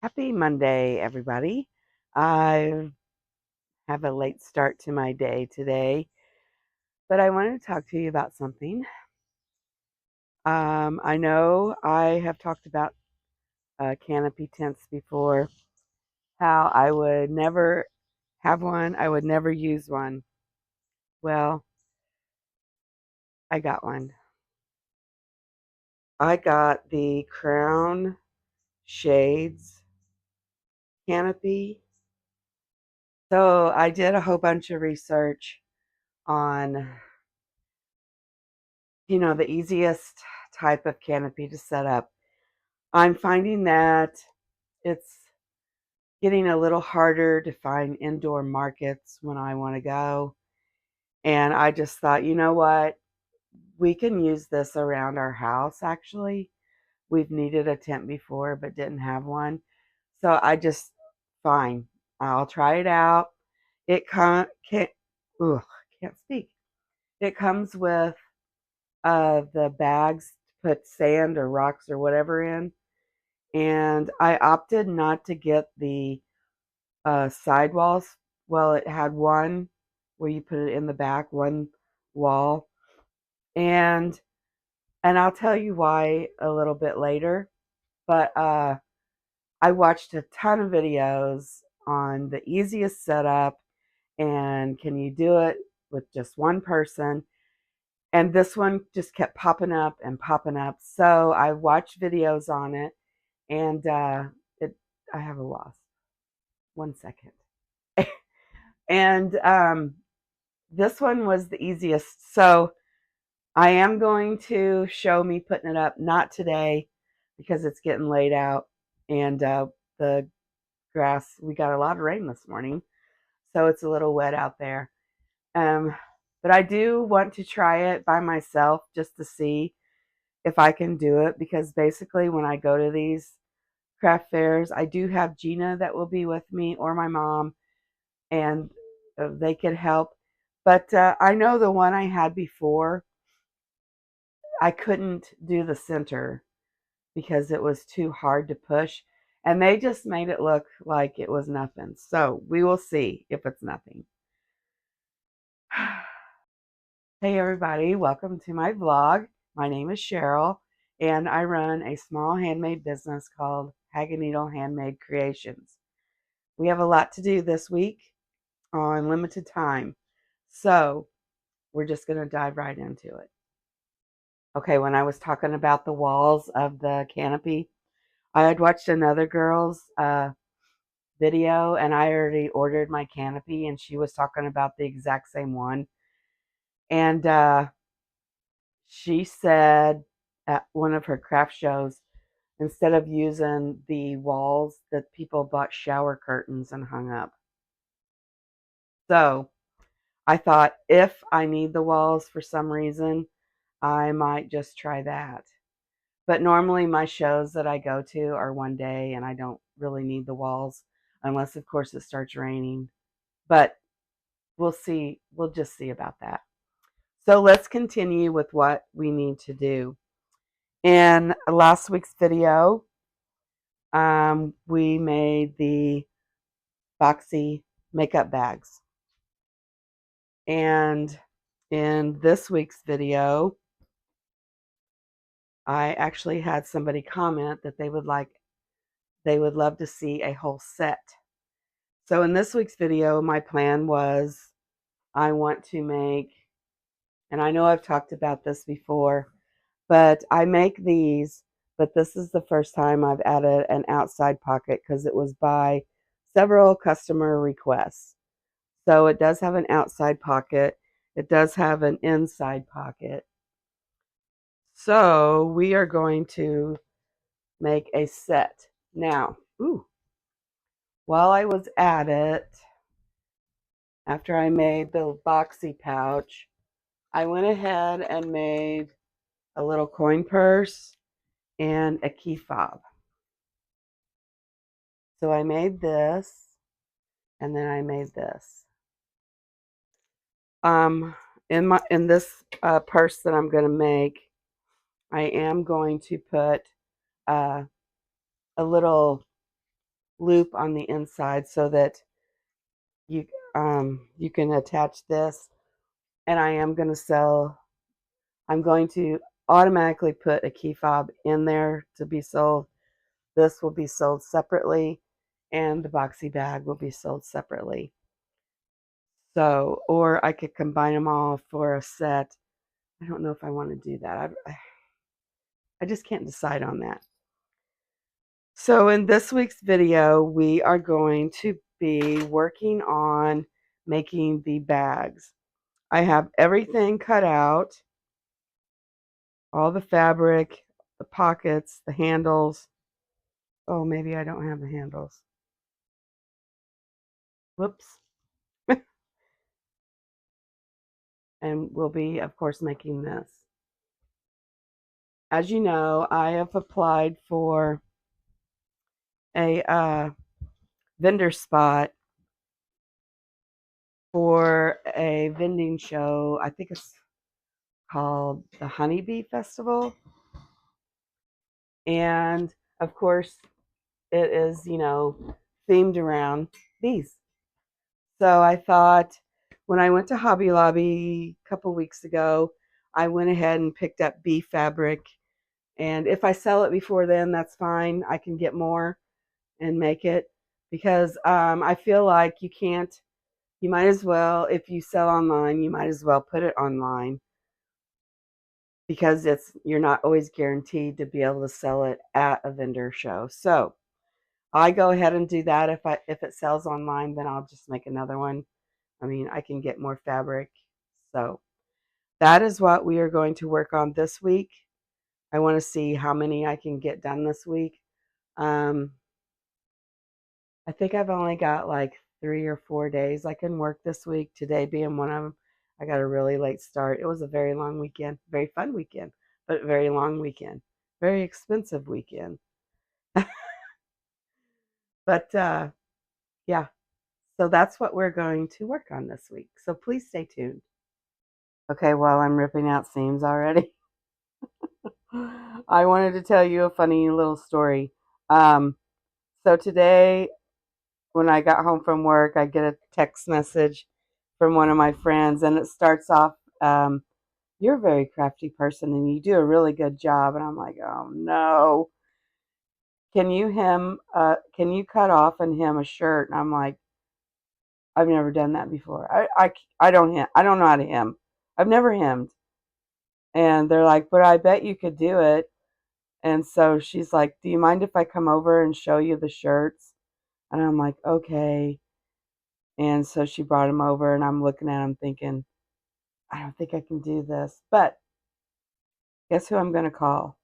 Happy Monday, everybody. I have a late start to my day today, but I wanted to talk to you about something. I know I have talked about canopy tents before, how I would never have one, I would never use one. Well, I got one. I got the Crown Shades canopy. So I did a whole bunch of research on the easiest type of canopy to set up. I'm finding that it's getting a little harder to find indoor markets when I want to go. And I just thought, you know what? We can use this around our house, actually. We've needed a tent before, but didn't have one. So fine, I'll try it out. It can't speak. It comes with the bags to put sand or rocks or whatever in. And I opted not to get the sidewalls. Well, it had one where you put it in the back, one wall, and I'll tell you why a little bit later. But I watched a ton of videos on the easiest setup and can you do it with just one person. And this one just kept popping up and popping up. So I watched videos on it, and it I have a loss. 1 second. And this one was the easiest. So I am going to show me putting it up, not today because it's getting late out and the grass, we got a lot of rain this morning, so it's a little wet out there. Um, but I do want to try it by myself just to see if I can do it, because basically when I go to these craft fairs, I do have Gina that will be with me, or my mom, and they could help. But I know the one I had before, I couldn't do the center because it was too hard to push. And they just made it look like it was nothing. So we will see if it's nothing. Hey, everybody. Welcome to my vlog. My name is Cheryl, and I run a small handmade business called Hag-a-needle Handmade Creations. We have a lot to do this week on limited time. So we're just going to dive right into it. Okay, when I was talking about the walls of the canopy, I had watched another girl's video, and I already ordered my canopy, and she was talking about the exact same one. And she said at one of her craft shows, instead of using the walls, that people bought shower curtains and hung up. So I thought, if I need the walls for some reason, I might just try that. But normally my shows that I go to are one day, and I don't really need the walls unless, of course, it starts raining. But we'll see. We'll just see about that. So let's continue with what we need to do. In last week's video, we made the boxy makeup bags. And in this week's video, I actually had somebody comment that they would love to see a whole set. So in this week's video, my plan was, I want to make, and I know I've talked about this before, but I make these, but this is the first time I've added an outside pocket because it was by several customer requests. So it does have an outside pocket. It does have an inside pocket. So we are going to make a set. Now, while I was at it, after I made the boxy pouch, I went ahead and made a little coin purse and a key fob. So I made this, and then I made this. In this purse that I'm going to make, I am going to put a little loop on the inside so that you you can attach this. And I'm going to automatically put a key fob in there to be sold. This will be sold separately, and the boxy bag will be sold separately. So, or I could combine them all for a set. I don't know if I want to do that. I just can't decide on that. So in this week's video, we are going to be working on making the bags. I have everything cut out, all the fabric, the pockets, the handles. Oh, maybe I don't have the handles. Whoops. And we'll be, of course, making this. As you know, I have applied for a vendor spot for a vending show. I think it's called the Honeybee Festival. And of course, it is, themed around bees. So I thought when I went to Hobby Lobby a couple weeks ago, I went ahead and picked up bee fabric. And if I sell it before then, that's fine. I can get more and make it because I feel like you might as well, if you sell online, you might as well put it online because you're not always guaranteed to be able to sell it at a vendor show. So I go ahead and do that. If it sells online, then I'll just make another one. I mean, I can get more fabric. So that is what we are going to work on this week. I want to see how many I can get done this week. Um, I think I've only got like 3 or 4 days I can work this week. Today being one of them. I got a really late start. It was a very long weekend, very fun weekend, but very long weekend, very expensive weekend. But yeah, so that's what we're going to work on this week. So please stay tuned. Okay, well, I'm ripping out seams already. I wanted to tell you a funny little story. Um, so today, when I got home from work, I get a text message from one of my friends, and it starts off, "You're a very crafty person, and you do a really good job." And I'm like, "Oh no, can you cut off and hem a shirt?" And I'm like, "I've never done that before. I don't hem. I don't know how to hem. I've never hemmed." And they're like, "But I bet you could do it." And so she's like, "Do you mind if I come over and show you the shirts?" And I'm like, "Okay." And so she brought him over, and I'm looking at him thinking, I don't think I can do this. But guess who I'm going to call?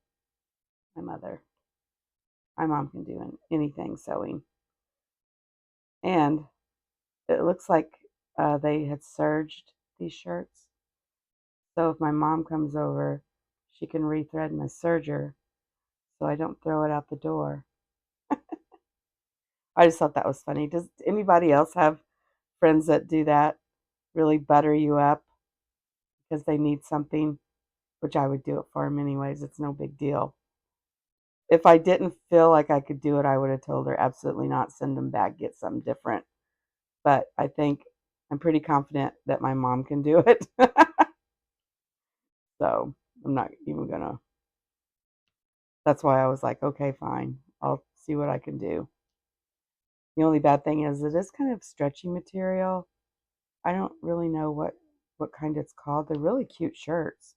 My mother. My mom can do anything sewing. And it looks like they had serged these shirts. So if my mom comes over, she can rethread my serger so I don't throw it out the door. I just thought that was funny. Does anybody else have friends that do that? Really butter you up because they need something, which I would do it for them anyways. It's no big deal. If I didn't feel like I could do it, I would have told her absolutely not, send them back, get something different. But I'm pretty confident that my mom can do it. So I'm not even gonna. That's why I was like, okay, fine. I'll see what I can do. The only bad thing is it is kind of stretchy material. I don't really know what kind it's called. They're really cute shirts.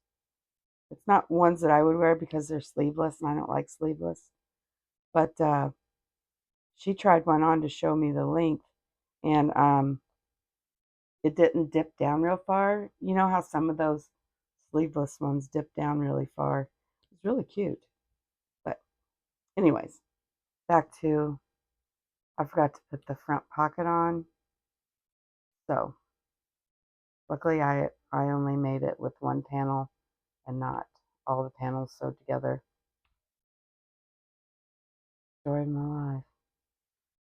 It's not ones that I would wear because they're sleeveless and I don't like sleeveless. But she tried one on to show me the length, and it didn't dip down real far. You know how some of those sleeveless ones dip down really far. It's really cute. But anyways, back to I forgot to put the front pocket on. So luckily I only made it with one panel and not all the panels sewed together. Story of my life.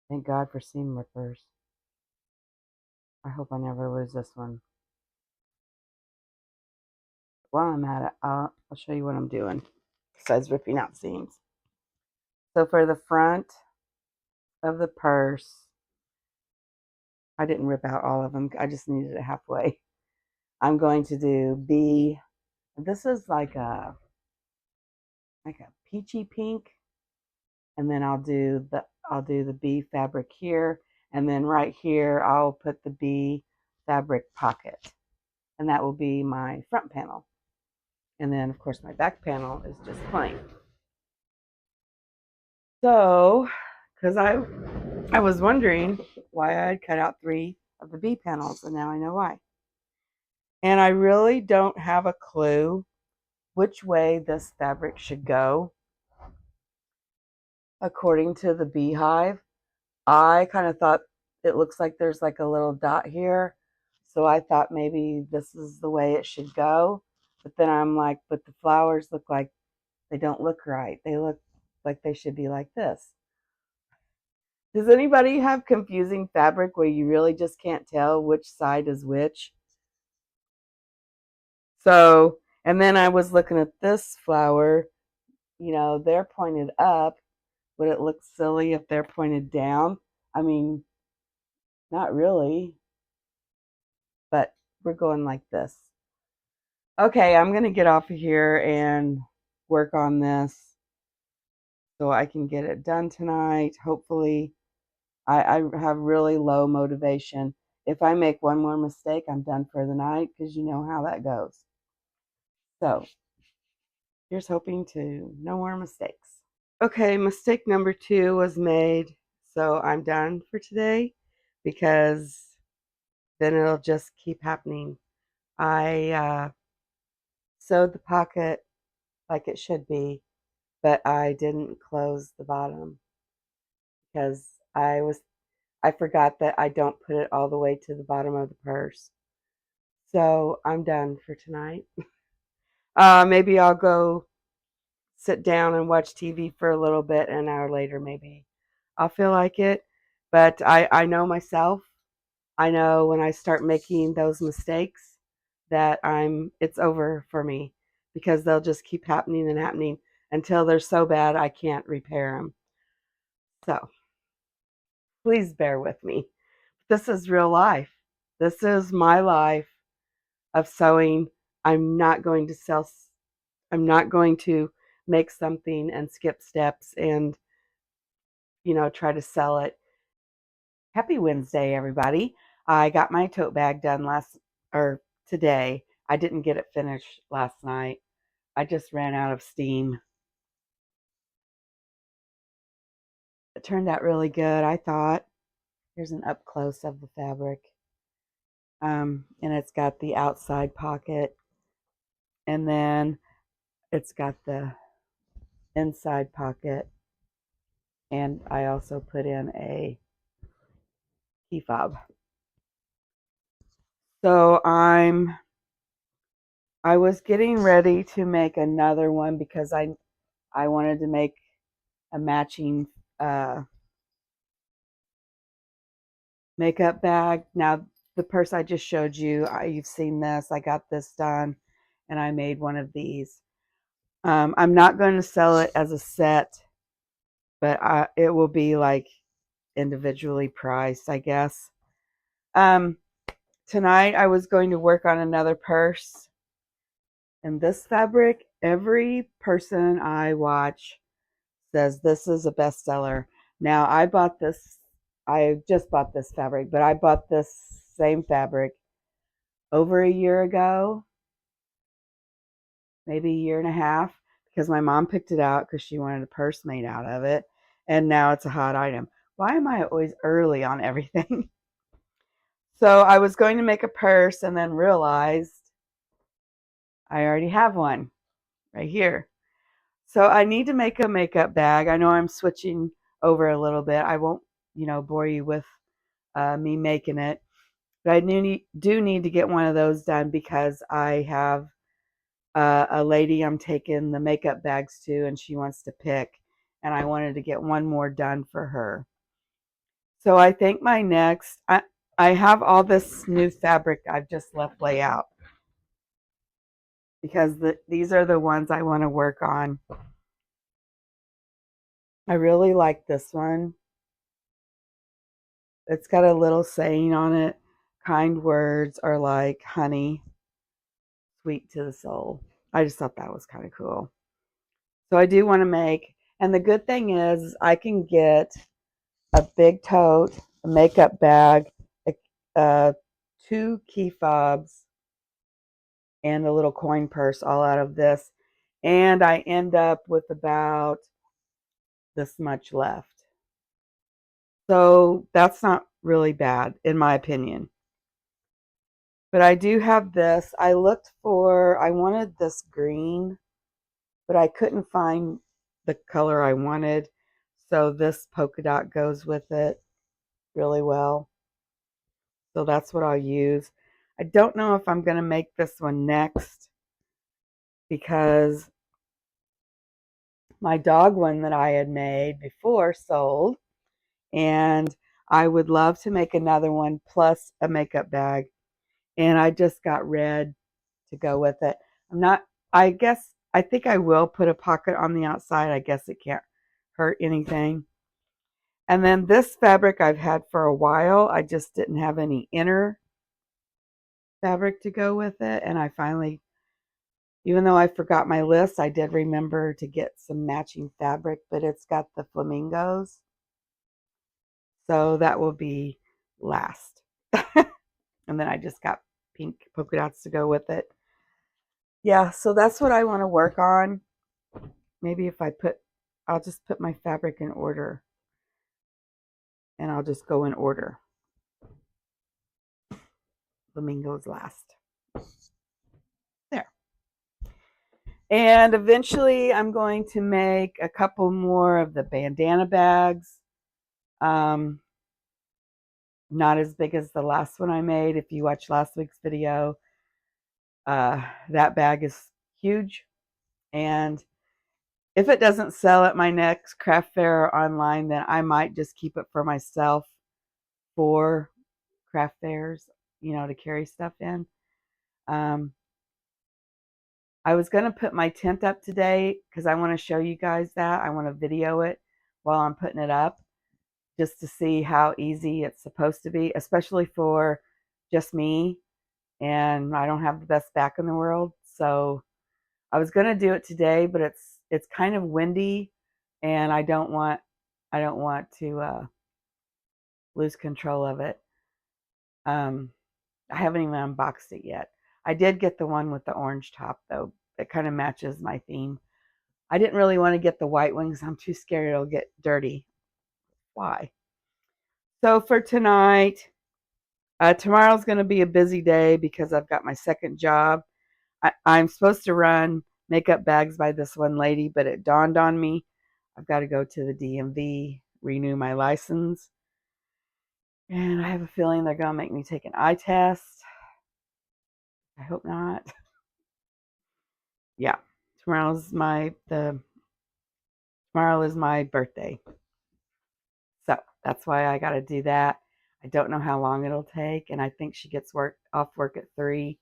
Thank God for seam rippers. I hope I never lose this one. While I'm at it, I'll show you what I'm doing besides ripping out seams. So for the front, of the purse. I didn't rip out all of them. I just needed it halfway. I'm going to do B. This is like a peachy pink, and then I'll do the B fabric here, and then right here I'll put the B fabric pocket, and that will be my front panel. And then of course my back panel is just plain. So, because I was wondering why I'd cut out 3 of the B panels, and now I know why. And I really don't have a clue which way this fabric should go according to the beehive. I kind of thought it looks like there's like a little dot here. So I thought maybe this is the way it should go. But then I'm like, but the flowers look like they don't look right. They look like they should be like this. Does anybody have confusing fabric where you really just can't tell which side is which? So, and then I was looking at this flower, they're pointed up. Would it look silly if they're pointed down? I mean, not really, but we're going like this. Okay, I'm going to get off of here and work on this so I can get it done tonight. Hopefully, I have really low motivation. If I make one more mistake, I'm done for the night because you know how that goes. So, here's hoping to no more mistakes. Okay, mistake number 2 was made. So, I'm done for today because then it'll just keep happening. I sewed the pocket like it should be, but I didn't close the bottom because I forgot that I don't put it all the way to the bottom of the purse. So I'm done for tonight. Maybe I'll go sit down and watch TV for a little bit. An hour later, maybe I'll feel like it. But I know myself. I know when I start making those mistakes that it's over for me because they'll just keep happening and happening until they're so bad I can't repair them. So please bear with me. This is real life. This is my life of sewing. I'm not going to sell, I'm not going to make something and skip steps and, try to sell it. Happy Wednesday, everybody. I got my tote bag done today. I didn't get it finished last night. I just ran out of steam. It turned out really good, I thought. Here's an up close of the fabric. And it's got the outside pocket, and then it's got the inside pocket, and I also put in a key fob. So I was getting ready to make another one because I wanted to make a matching makeup bag. Now the purse I just showed you, you've seen this. I got this done, and I made one of these. I'm not going to sell it as a set, but it will be like individually priced, I guess. Um, Tonight I was going to work on another purse. And this fabric, every person I watch says this is a bestseller. Now I just bought this fabric, but I bought this same fabric over a year ago, maybe a year and a half, because my mom picked it out because she wanted a purse made out of it. And now it's a hot item. Why am I always early on everything? So I was going to make a purse and then realized I already have one right here. So I need to make a makeup bag. I know I'm switching over a little bit. I won't, bore you with me making it. But I do need to get one of those done because I have a lady I'm taking the makeup bags to, and she wants to pick. And I wanted to get one more done for her. So I think I have all this new fabric I've just left lay out because these are the ones I want to work on. I really like this one. It's got a little saying on it. Kind words are like honey, sweet to the soul. I just thought that was kind of cool. So I do want to make, and the good thing is I can get a big tote, a makeup bag, uh, 2 key fobs, and a little coin purse all out of this. And I end up with about this much left. So that's not really bad, in my opinion. But I do have this. I wanted this green, but I couldn't find the color I wanted. So this polka dot goes with it really well. So that's what I'll use. I don't know if I'm going to make this one next because my dog one that I had made before sold, and I would love to make another one plus a makeup bag. And I just got red to go with it. I think I will put a pocket on the outside. I guess it can't hurt anything. And then this fabric I've had for a while. I just didn't have any inner fabric to go with it. And I finally, even though I forgot my list, I did remember to get some matching fabric, but it's got the flamingos. So that will be last. And then I just got pink polka dots to go with it. Yeah, so that's what I want to work on. Maybe I'll just put my fabric in order, and I'll just go in order. Flamingos last. There. And eventually I'm going to make a couple more of the bandana bags. Um, not as big as the last one I made. If you watched last week's video, that bag is huge. And if it doesn't sell at my next craft fair or online, then I might just keep it for myself for craft fairs, to carry stuff in. Um, I was going to put my tent up today because I want to show you guys that. I want to video it while I'm putting it up just to see how easy it's supposed to be, especially for just me. And I don't have the best back in the world. So I was going to do it today, but it's kind of windy and I don't want to lose control of it. I haven't even unboxed it yet. I did get the one with the orange top though. It kind of matches my theme. I didn't really want to get the white one because I'm too scared it'll get dirty. Why? So for tonight, tomorrow's going to be a busy day because I've got my second job. I'm supposed to run makeup bags by this one lady, but it dawned on me I've got to go to the DMV, renew my license. And I have a feeling they're going to make me take an eye test. I hope not. Yeah. Tomorrow is my birthday. So that's why I got to do that. I don't know how long it'll take. And I think she gets off work at 3.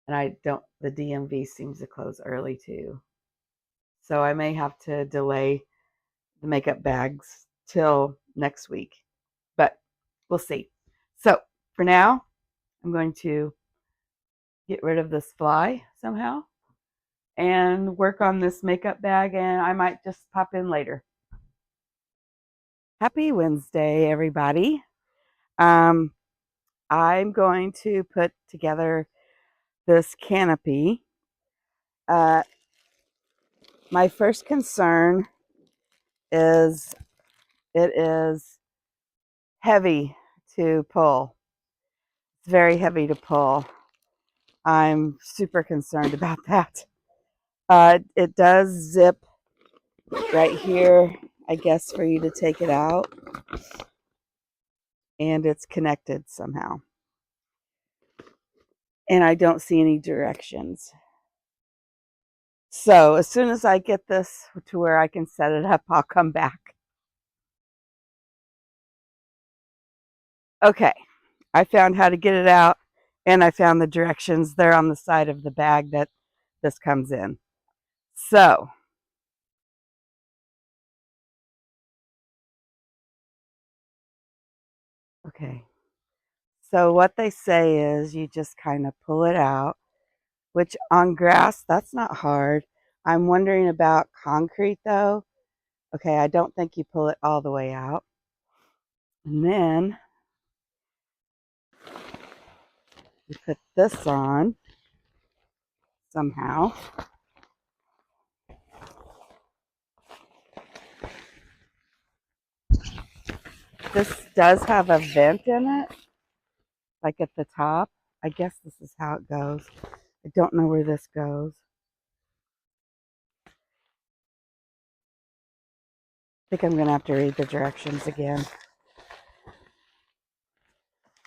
And the DMV seems to close early too. So I may have to delay the makeup bags till next week, but we'll see. So for now, I'm going to get rid of this fly somehow and work on this makeup bag, and I might just pop in later. Happy Wednesday, everybody. Um, I'm going to put together this canopy. My first concern is it is heavy to pull. It's very heavy to pull. I'm super concerned about that. It does zip right here, I guess, for you to take it out. And it's connected somehow. And I don't see any directions. So as soon as I get this to where I can set it up, I'll come back. Okay, I found how to get it out, and I found the directions. They're on the side of the bag that this comes in. So Okay. So what they say is you just kind of pull it out, which on grass, that's not hard. I'm wondering about concrete though. Okay, I don't think you pull it all the way out. And then you put this on somehow. This does have a vent in it, like at the top. I guess this is how it goes. I don't know where this goes. I think I'm going to have to read the directions again.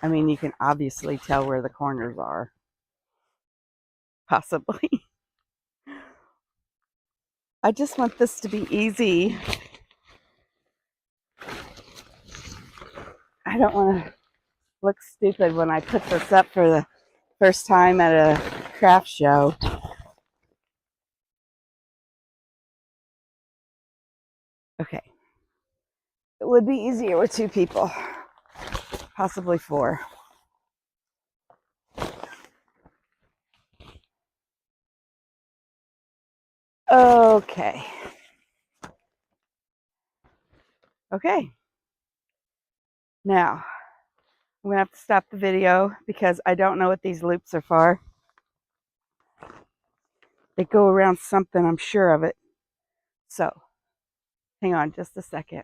I mean, you can obviously tell where the corners are. Possibly. I just want this to be easy. I don't want to look stupid when I put this up for the first time at a craft show. Okay. It would be easier with 2 people, possibly 4. Okay. Okay. Now, I'm going to have to stop the video because I don't know what these loops are for. They go around something, I'm sure of it. So, hang on just a second.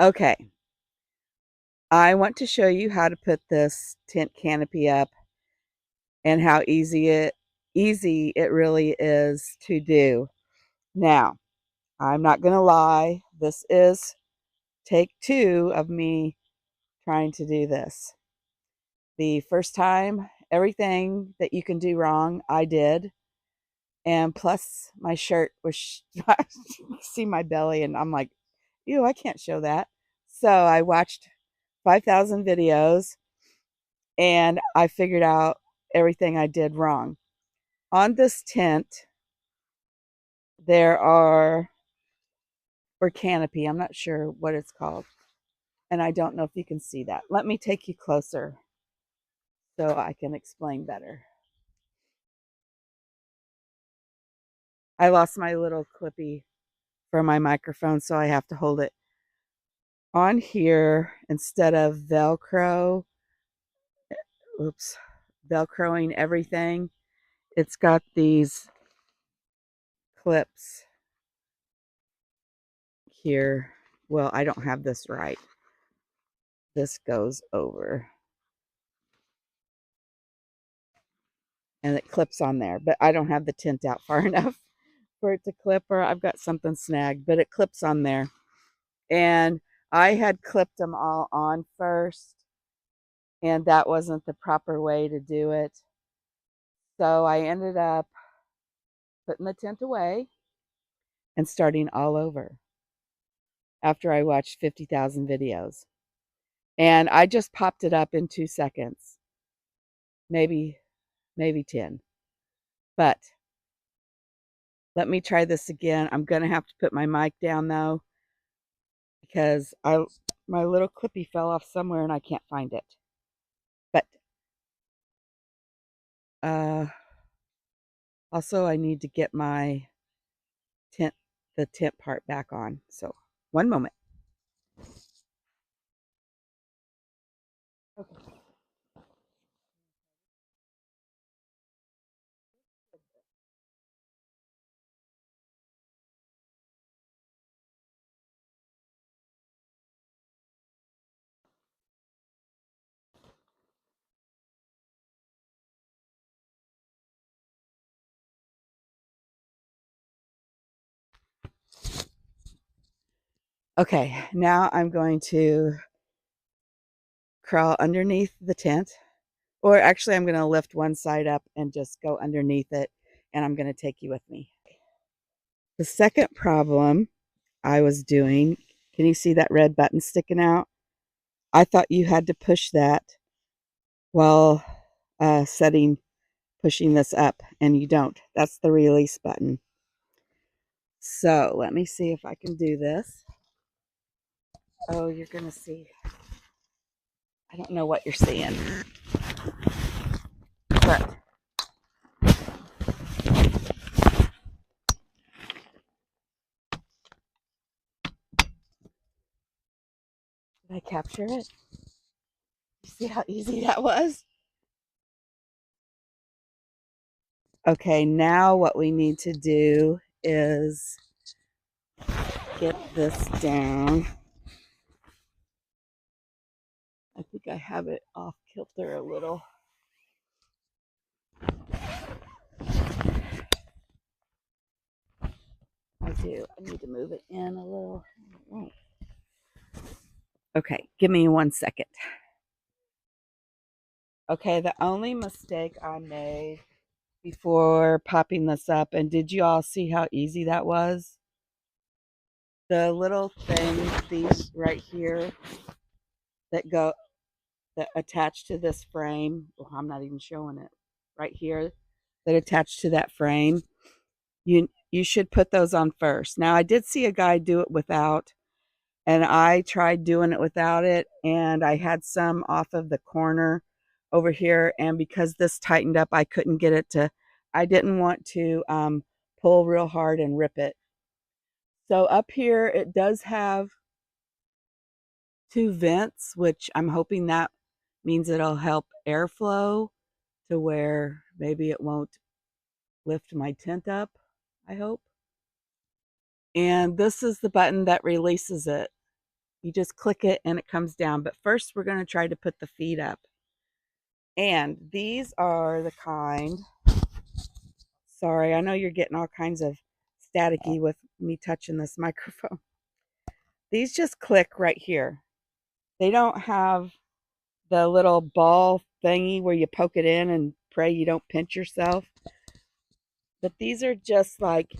Okay. I want to show you how to put this tent canopy up and how easy it really is to do. Now, I'm not going to lie. This is take 2 of me trying to do this. The first time, everything that you can do wrong, I did. And plus, my shirt was, see my belly, and I'm like, ew, I can't show that. So I watched 5,000 videos and I figured out everything I did wrong. On this tent, there are, or canopy, I'm not sure what it's called. And I don't know if you can see that. Let me take you closer so I can explain better. I lost my little clippy for my microphone, so I have to hold it on here instead of Velcro. Oops, Velcroing everything. It's got these clips here. Well, I don't have this right. This goes over and it clips on there, but I don't have the tent out far enough for it to clip, or I've got something snagged, but it clips on there. And I had clipped them all on first, and that wasn't the proper way to do it. So I ended up putting the tent away and starting all over after I watched 50,000 videos. And I just popped it up in 2 seconds, maybe 10. But let me try this again. I'm going to have to put my mic down though, because my little clippy fell off somewhere and I can't find it. But also I need to get my the tent part back on. So one moment. Okay. Okay, now I'm going to crawl underneath the tent, or actually I'm going to lift one side up and just go underneath it, and I'm going to take you with me. The second problem I was doing, can you see that red button sticking out? I thought you had to push that while pushing this up, and you don't. That's the release button. So let me see if I can do this. Oh, you're going to see. I don't know what you're seeing, but did I capture it? You see how easy that was? Okay, now what we need to do is get this down. I think I have it off kilter a little. I do. I need to move it in a little. Okay, give me 1 second. Okay, the only mistake I made before popping this up, and did you all see how easy that was? The little things, these right here, that go that attach to this frame. Well, I'm not even showing it right here. That attach to that frame. You should put those on first. Now I did see a guy do it without, and I tried doing it without it, and I had some off of the corner over here, and because this tightened up, I couldn't get it to. I didn't want to pull real hard and rip it. So up here, it does have two vents, which I'm hoping that means it'll help airflow to where maybe it won't lift my tent up, I hope. And this is the button that releases it. You just click it and it comes down. But first we're going to try to put the feet up. And these are the kind, sorry, I know you're getting all kinds of staticky with me touching this microphone. These just click right here. They don't have the little ball thingy where you poke it in and pray you don't pinch yourself. But these are just like,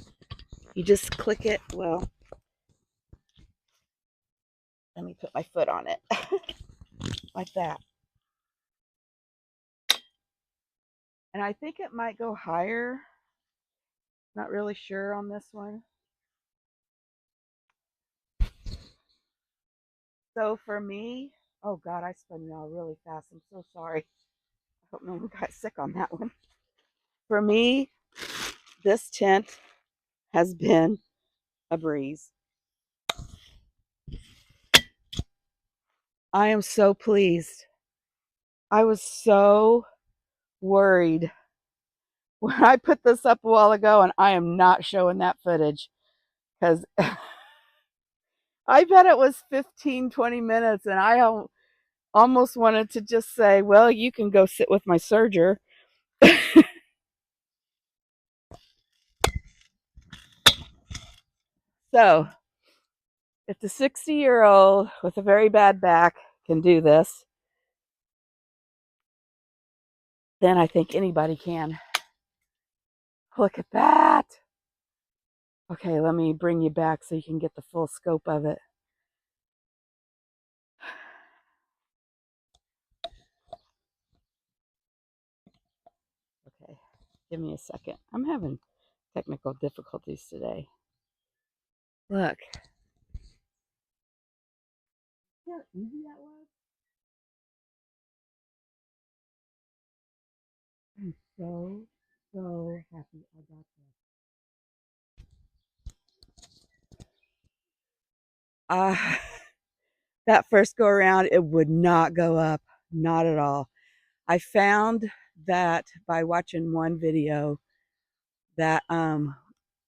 you just click it. Well, let me put my foot on it. Like that. And I think it might go higher. Not really sure on this one. So for me, oh God, I spun y'all really fast. I'm so sorry. I hope no one got sick on that one. For me, this tent has been a breeze. I am so pleased. I was so worried when I put this up a while ago, and I am not showing that footage because I bet it was 15, 20 minutes, and I almost wanted to just say, well, you can go sit with my serger. So if the 60-year-old with a very bad back can do this, then I think anybody can. Look at that. Okay, let me bring you back so you can get the full scope of it. Okay, give me a second. I'm having technical difficulties today. Look. See how easy that was? I'm so happy I got this. That first go around, it would not go up. Not at all. I found that by watching one video that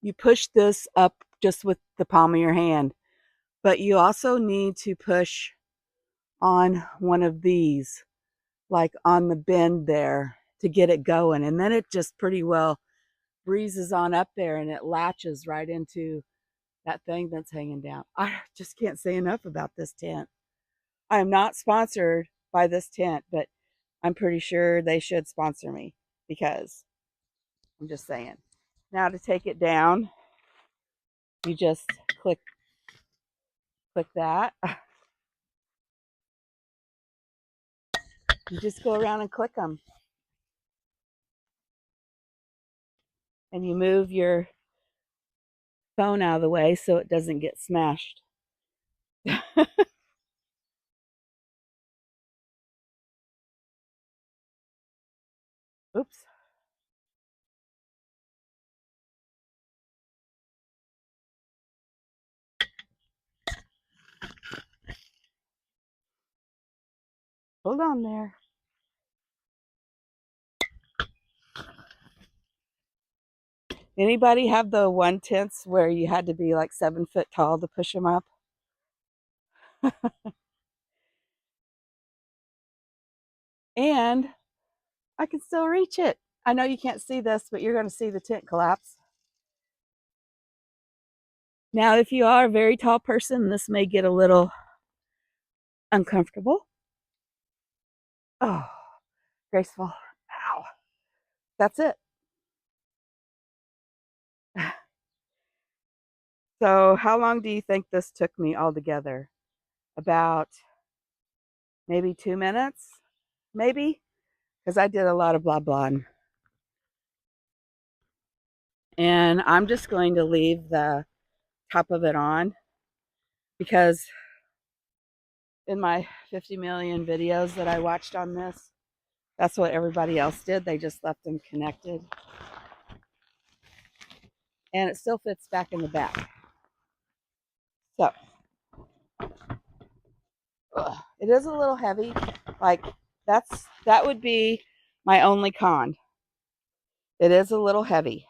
you push this up just with the palm of your hand, but you also need to push on one of these, like on the bend there, to get it going. And then it just pretty well breezes on up there and it latches right into that thing that's hanging down. I just can't say enough about this tent. I am not sponsored by this tent, but I'm pretty sure they should sponsor me because I'm just saying. Now to take it down, you just click that. You just go around and click them. And you move your phone out of the way so it doesn't get smashed. Hold on there. Anybody have the one tents where you had to be like 7 foot tall to push them up? And I can still reach it. I know you can't see this, but you're going to see the tent collapse. Now, if you are a very tall person, this may get a little uncomfortable. Oh, graceful. Ow. That's it. So, how long do you think this took me altogether? About maybe 2 minutes? Maybe? Because I did a lot of blah blah. And I'm just going to leave the top of it on because in my 50 million videos that I watched on this, that's what everybody else did. They just left them connected. And it still fits back in the back. So, it is a little heavy. Like, that would be my only con. It is a little heavy.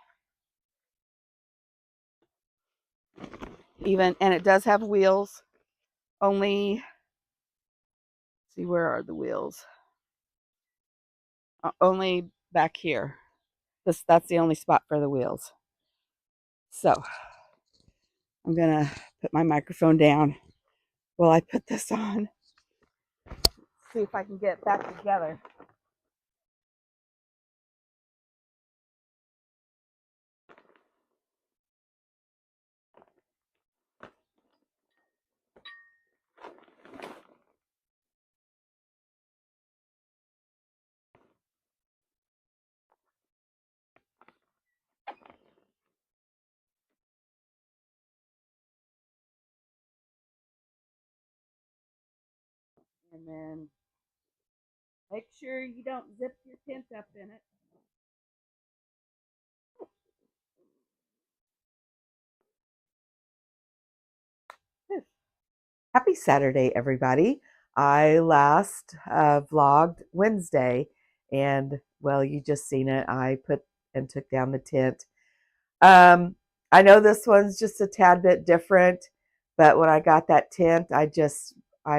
And it does have wheels. Only, see, where are the wheels? Only back here. That's the only spot for the wheels. So, I'm going to put my microphone down while I put this on. See if I can get it back together. And then make sure you don't zip your tent up in it. Happy Saturday, everybody. I last vlogged Wednesday, and well, you just seen it. I put and took down the tent. Um, I know this one's just a tad bit different, but when I got that tent, I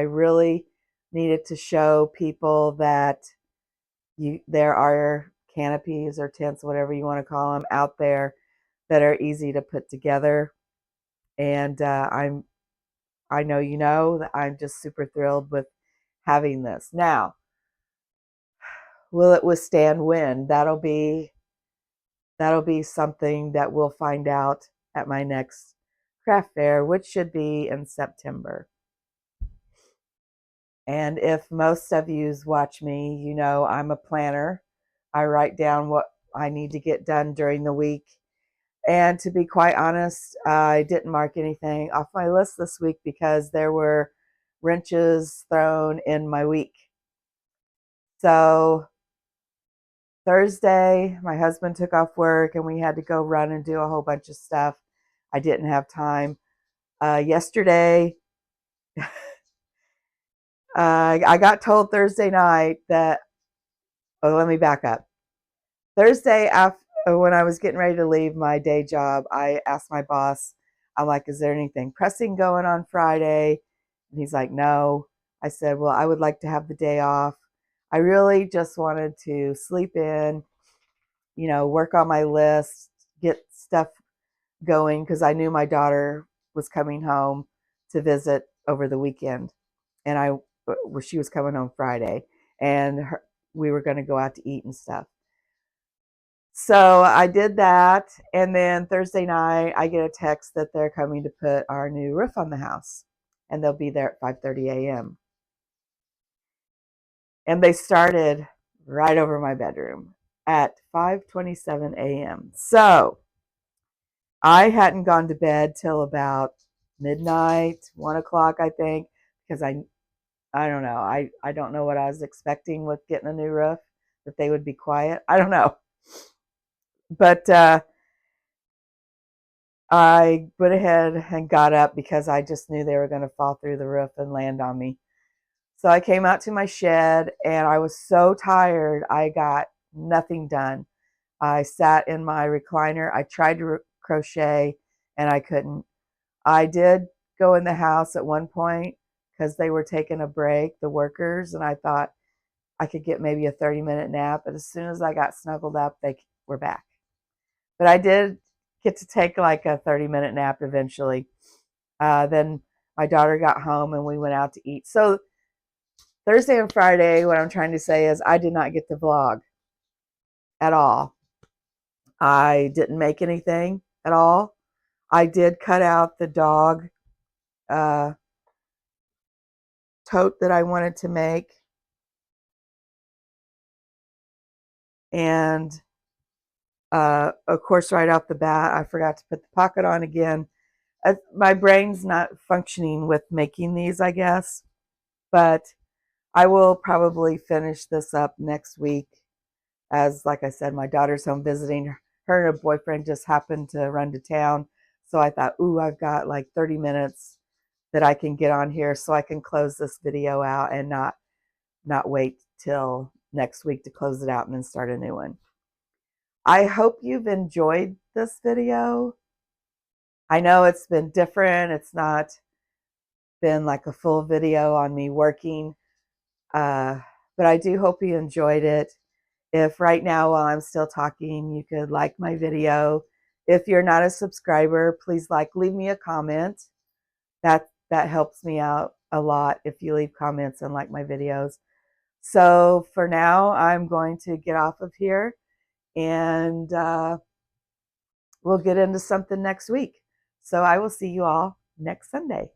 really needed to show people that there are canopies or tents, whatever you want to call them, out there that are easy to put together. And I know you know that I'm just super thrilled with having this. Now, will it withstand wind? That'll be something that we'll find out at my next craft fair, which should be in September. And if most of you watch me, you know I'm a planner. I write down what I need to get done during the week. And to be quite honest, I didn't mark anything off my list this week because there were wrenches thrown in my week. So Thursday, my husband took off work and we had to go run and do a whole bunch of stuff. I didn't have time. Yesterday, I got told Thursday night that, oh, let me back up. Thursday, after, when I was getting ready to leave my day job, I asked my boss, I'm like, is there anything pressing going on Friday? And he's like, no. I said, well, I would like to have the day off. I really just wanted to sleep in, work on my list, get stuff going because I knew my daughter was coming home to visit over the weekend. And she was coming home Friday, and we were going to go out to eat and stuff. So I did that, and then Thursday night I get a text that they're coming to put our new roof on the house, and they'll be there at 5:30 a.m. And they started right over my bedroom at 5:27 a.m. So I hadn't gone to bed till about midnight, 1 o'clock, I think, because I don't know. I don't know what I was expecting with getting a new roof, that they would be quiet. I don't know. But I went ahead and got up because I just knew they were going to fall through the roof and land on me. So I came out to my shed and I was so tired, I got nothing done. I sat in my recliner. I tried to crochet and I couldn't. I did go in the house at one point because they were taking a break, the workers, and I thought I could get maybe a 30-minute nap. But as soon as I got snuggled up, they were back. But I did get to take like a 30-minute nap eventually. Then my daughter got home and we went out to eat. So Thursday and Friday, what I'm trying to say is I did not get to vlog at all. I didn't make anything at all. I did cut out the dog uh, tote that I wanted to make. And of course, right off the bat, I forgot to put the pocket on again. My brain's not functioning with making these, I guess. But I will probably finish this up next week. As, like I said, my daughter's home visiting. Her and her boyfriend just happened to run to town. So I thought, ooh, I've got like 30 minutes that I can get on here so I can close this video out and not wait till next week to close it out and then start a new one. I hope you've enjoyed this video. I know it's been different. It's not been like a full video on me working, but I do hope you enjoyed it. If right now while I'm still talking, you could like my video. If you're not a subscriber, please leave me a comment. That helps me out a lot if you leave comments and like my videos. So for now, I'm going to get off of here and we'll get into something next week. So I will see you all next Sunday.